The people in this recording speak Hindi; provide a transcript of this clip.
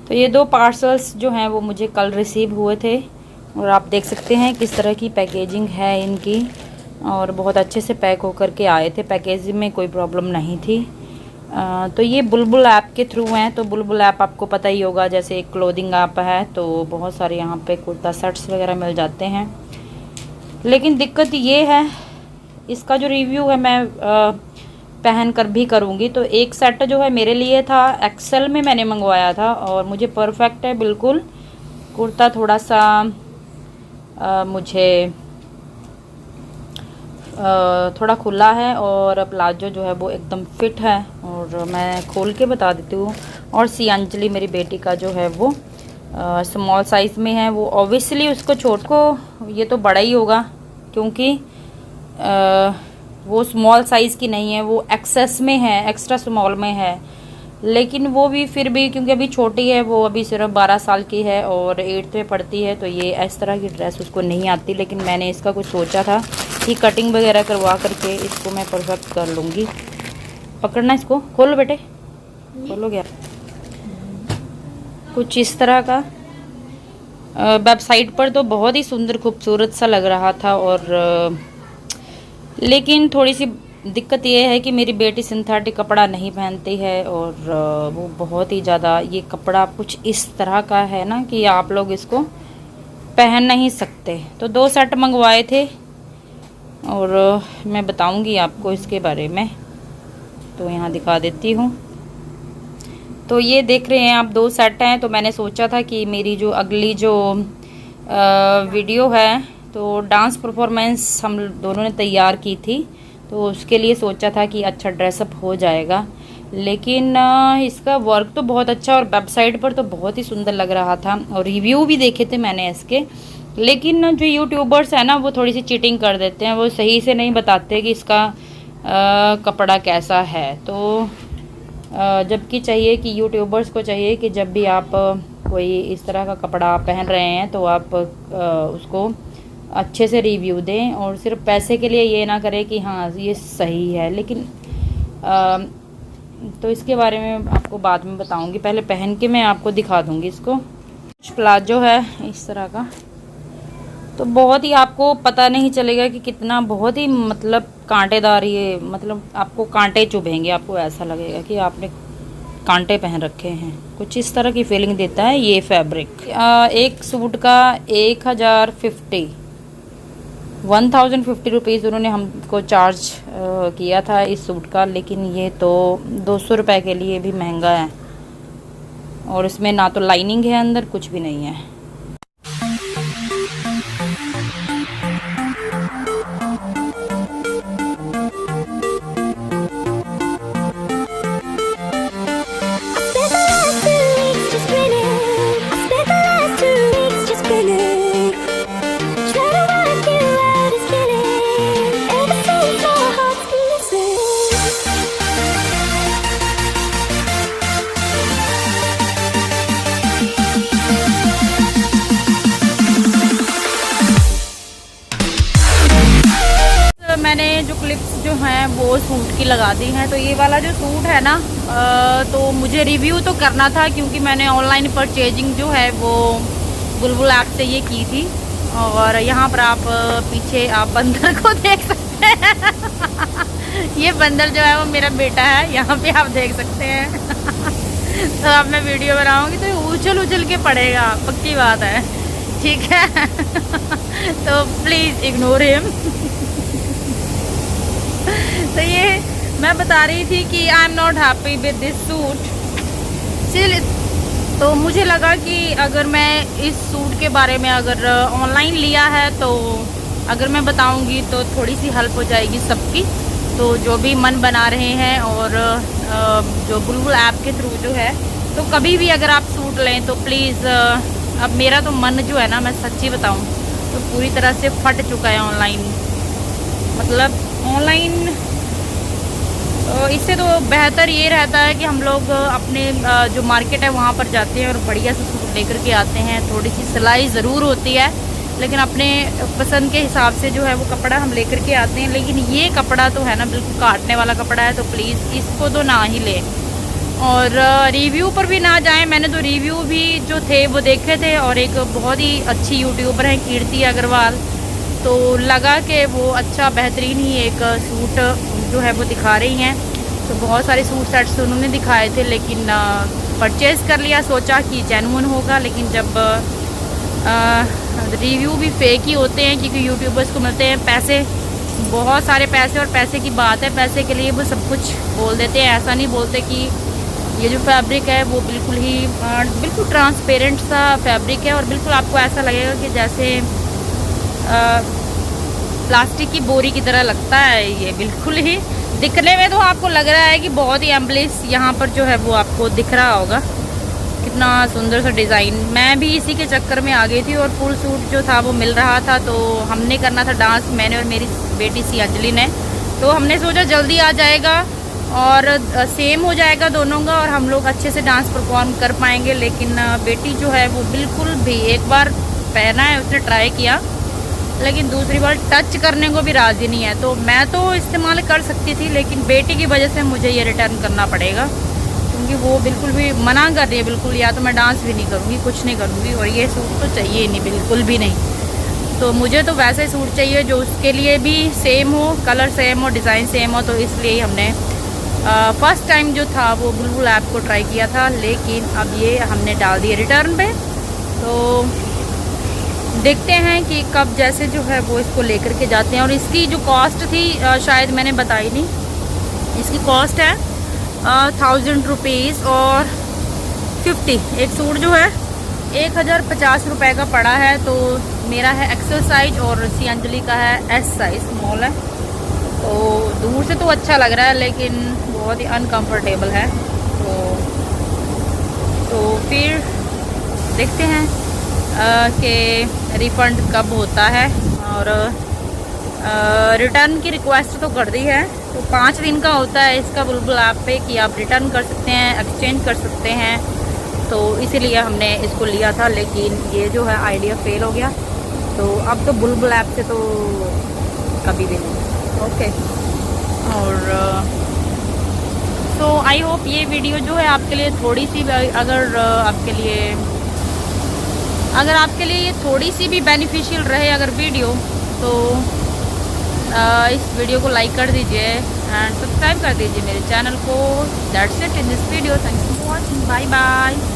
तो ये 2 पार्सल्स जो हैं वो मुझे कल रिसीव हुए थे और आप देख सकते हैं किस तरह की पैकेजिंग है इनकी, और बहुत अच्छे से पैक होकर के आए थे। पैकेजिंग में कोई प्रॉब्लम नहीं थी। तो ये बुलबुल ऐप के थ्रू हैं। तो बुलबुल ऐप आपको पता ही होगा, जैसे एक क्लोथिंग ऐप है, तो बहुत सारे यहाँ पे कुर्ता सेट्स वगैरह मिल जाते हैं। लेकिन दिक्कत ये है, इसका जो रिव्यू है मैं पहन कर भी करूँगी। तो एक सेट जो है मेरे लिए था, एक्सेल में मैंने मंगवाया था और मुझे परफेक्ट है बिल्कुल। कुर्ता थोड़ा सा मुझे थोड़ा खुला है और प्लाजो जो है वो एकदम फिट है। और मैं खोल के बता देती हूँ। और सी अंजलि मेरी बेटी का जो है वो स्मॉल साइज़ में है। वो ऑब्वियसली उसको छोट को ये तो बड़ा ही होगा, क्योंकि वो स्मॉल साइज़ की नहीं है, वो एक्सेस में है, एक्स्ट्रा स्मॉल में है। लेकिन वो भी फिर भी क्योंकि अभी छोटी है, वो अभी सिर्फ 12 साल की है और 8th में पढ़ती है, तो ये इस तरह की ड्रेस उसको नहीं आती। लेकिन मैंने इसका कुछ सोचा था कि कटिंग वगैरह करवा करके इसको मैं परफेक्ट कर लूँगी। पकड़ना इसको, खोलो बेटे, खोलो गया। कुछ इस तरह का वेबसाइट पर तो बहुत ही सुंदर खूबसूरत सा लग रहा था। और लेकिन थोड़ी सी दिक्कत ये है कि मेरी बेटी सिंथेटिक कपड़ा नहीं पहनती है और वो बहुत ही ज़्यादा, ये कपड़ा कुछ इस तरह का है ना कि आप लोग इसको पहन नहीं सकते। तो 2 सेट मंगवाए थे और मैं बताऊंगी आपको इसके बारे में। तो यहाँ दिखा देती हूँ। तो ये देख रहे हैं आप, 2 सेट हैं। तो मैंने सोचा था कि मेरी जो अगली जो वीडियो है, तो डांस परफॉर्मेंस हम दोनों ने तैयार की थी, तो उसके लिए सोचा था कि अच्छा ड्रेसअप हो जाएगा। लेकिन इसका वर्क तो बहुत अच्छा और वेबसाइट पर तो बहुत ही सुंदर लग रहा था और रिव्यू भी देखे थे मैंने इसके। लेकिन जो यूट्यूबर्स हैं ना, वो थोड़ी सी चीटिंग कर देते हैं, वो सही से नहीं बताते कि इसका कपड़ा कैसा है। तो जबकि चाहिए कि यूट्यूबर्स को चाहिए कि जब भी आप कोई इस तरह का कपड़ा पहन रहे हैं तो आप उसको अच्छे से रिव्यू दें और सिर्फ पैसे के लिए ये ना करें कि हाँ ये सही है। लेकिन तो इसके बारे में आपको बाद में बताऊंगी, पहले पहन के मैं आपको दिखा दूंगी इसको। कुछ प्लाजो है इस तरह का, तो बहुत ही आपको पता नहीं चलेगा कि कितना, बहुत ही मतलब कांटेदार, ये मतलब आपको कांटे चुभेंगे, आपको ऐसा लगेगा कि आपने कांटे पहन रखे हैं। कुछ इस तरह की फीलिंग देता है ये फैब्रिक। एक सूट का 1050 रुपीज़ उन्होंने हमको चार्ज किया था इस सूट का। लेकिन ये तो 200 रुपये के लिए भी महंगा है और इसमें ना तो लाइनिंग है, अंदर कुछ भी नहीं है। मैंने जो क्लिप्स जो हैं वो सूट की लगा दी हैं। तो ये वाला जो सूट है ना, तो मुझे रिव्यू तो करना था क्योंकि मैंने ऑनलाइन परचेजिंग जो है वो बुलबुल ऐप से ये की थी। और यहाँ पर आप पीछे आप बंदर को देख सकते हैं। ये बंदर जो है वो मेरा बेटा है, यहाँ पे आप देख सकते हैं। तो अब मैं वीडियो बनाऊंगी तो उछल उछल के पड़ेगा, पक्की बात है, ठीक है। तो प्लीज़ इग्नोर हिम। तो ये मैं बता रही थी कि I am not happy with this suit still. तो मुझे लगा कि अगर मैं इस सूट के बारे में अगर ऑनलाइन लिया है तो अगर मैं बताऊंगी तो थोड़ी सी हेल्प हो जाएगी सबकी। तो जो भी मन बना रहे हैं और जो बुलबुल ऐप के थ्रू जो है, तो कभी भी अगर आप सूट लें तो प्लीज़, अब मेरा तो मन जो है ना, मैं सच्ची बताऊं तो पूरी तरह से फट चुका है ऑनलाइन। मतलब ऑनलाइन इससे तो बेहतर ये रहता है कि हम लोग अपने जो मार्केट है वहाँ पर जाते हैं और बढ़िया से सूट लेकर के आते हैं। थोड़ी सी सिलाई ज़रूर होती है लेकिन अपने पसंद के हिसाब से जो है वो कपड़ा हम लेकर के आते हैं। लेकिन ये कपड़ा तो है ना बिल्कुल काटने वाला कपड़ा है, तो प्लीज़ इसको तो ना ही लें। और रिव्यू पर भी ना जाएं, मैंने तो रिव्यू भी जो थे वो देखे थे, और एक बहुत ही अच्छी यूट्यूबर हैं कीर्ति अग्रवाल, तो लगा कि वो अच्छा बेहतरीन ही एक सूट जो है वो दिखा रही हैं। तो बहुत सारे सूट सेट्स उन्होंने दिखाए थे, लेकिन परचेज़ कर लिया, सोचा कि जेन्युइन होगा, लेकिन जब रिव्यू भी फेक ही होते हैं, क्योंकि यूट्यूबर्स को मिलते हैं पैसे, बहुत सारे पैसे, और पैसे की बात है, पैसे के लिए वो सब कुछ बोल देते हैं। ऐसा नहीं बोलते कि ये जो फैब्रिक है वो बिल्कुल ही बिल्कुल ट्रांसपेरेंट सा फैब्रिक है, और बिल्कुल आपको ऐसा लगेगा कि जैसे प्लास्टिक की बोरी की तरह लगता है। ये बिल्कुल ही दिखने में तो आपको लग रहा है कि बहुत ही एम्बलिस यहाँ पर जो है वो आपको दिख रहा होगा, कितना सुंदर सा डिज़ाइन। मैं भी इसी के चक्कर में आ गई थी, और फुल सूट जो था वो मिल रहा था, तो हमने करना था डांस, मैंने और मेरी बेटी सी अंजलि ने। तो हमने सोचा जल्दी आ जाएगा और सेम हो जाएगा दोनों का, और हम लोग अच्छे से डांस परफॉर्म कर पाएंगे। लेकिन बेटी जो है वो बिल्कुल भी, एक बार पहना है उसने, ट्राई किया, लेकिन दूसरी बार टच करने को भी राज़ी नहीं है। तो मैं तो इस्तेमाल कर सकती थी, लेकिन बेटी की वजह से मुझे ये रिटर्न करना पड़ेगा, क्योंकि वो बिल्कुल भी मना कर रही है, बिल्कुल, या तो मैं डांस भी नहीं करूँगी, कुछ नहीं करूँगी, और ये सूट तो चाहिए ही नहीं, बिल्कुल भी नहीं। तो मुझे तो वैसे सूट चाहिए जो उसके लिए भी सेम हो, कलर सेम हो, डिज़ाइन सेम हो। तो इसलिए ही हमने फ़र्स्ट टाइम जो था वो बुलबुल ऐप को ट्राई किया था, लेकिन अब ये हमने डाल दिए रिटर्न पे। तो देखते हैं कि कब जैसे जो है वो इसको लेकर के जाते हैं। और इसकी जो कॉस्ट थी शायद मैंने बताई नहीं, इसकी कॉस्ट है 1000 रुपीज़ और 50। एक सूट जो है 1050 रुपये का पड़ा है। तो मेरा है एक्सेल साइज और सी अंजलि का है एस साइज, स्मॉल है। तो दूर से तो अच्छा लग रहा है, लेकिन बहुत ही अनकंफर्टेबल है। तो फिर देखते हैं कि रिफ़ंड कब होता है। और रिटर्न की रिक्वेस्ट तो कर दी है, तो 5 दिन का होता है इसका बुलबुल ऐप पे कि आप रिटर्न कर सकते हैं, एक्सचेंज कर सकते हैं। तो इसीलिए हमने इसको लिया था, लेकिन ये जो है आइडिया फेल हो गया। तो अब तो बुलबुल ऐप से तो कभी भी नहीं। ओके। और तो आई होप ये वीडियो जो है आपके लिए थोड़ी सी, अगर आपके लिए ये थोड़ी सी भी बेनिफिशियल रहे अगर वीडियो, तो इस वीडियो को लाइक कर दीजिए एंड सब्सक्राइब कर दीजिए मेरे चैनल को। That's it in this video. Thanks for watching. Bye bye.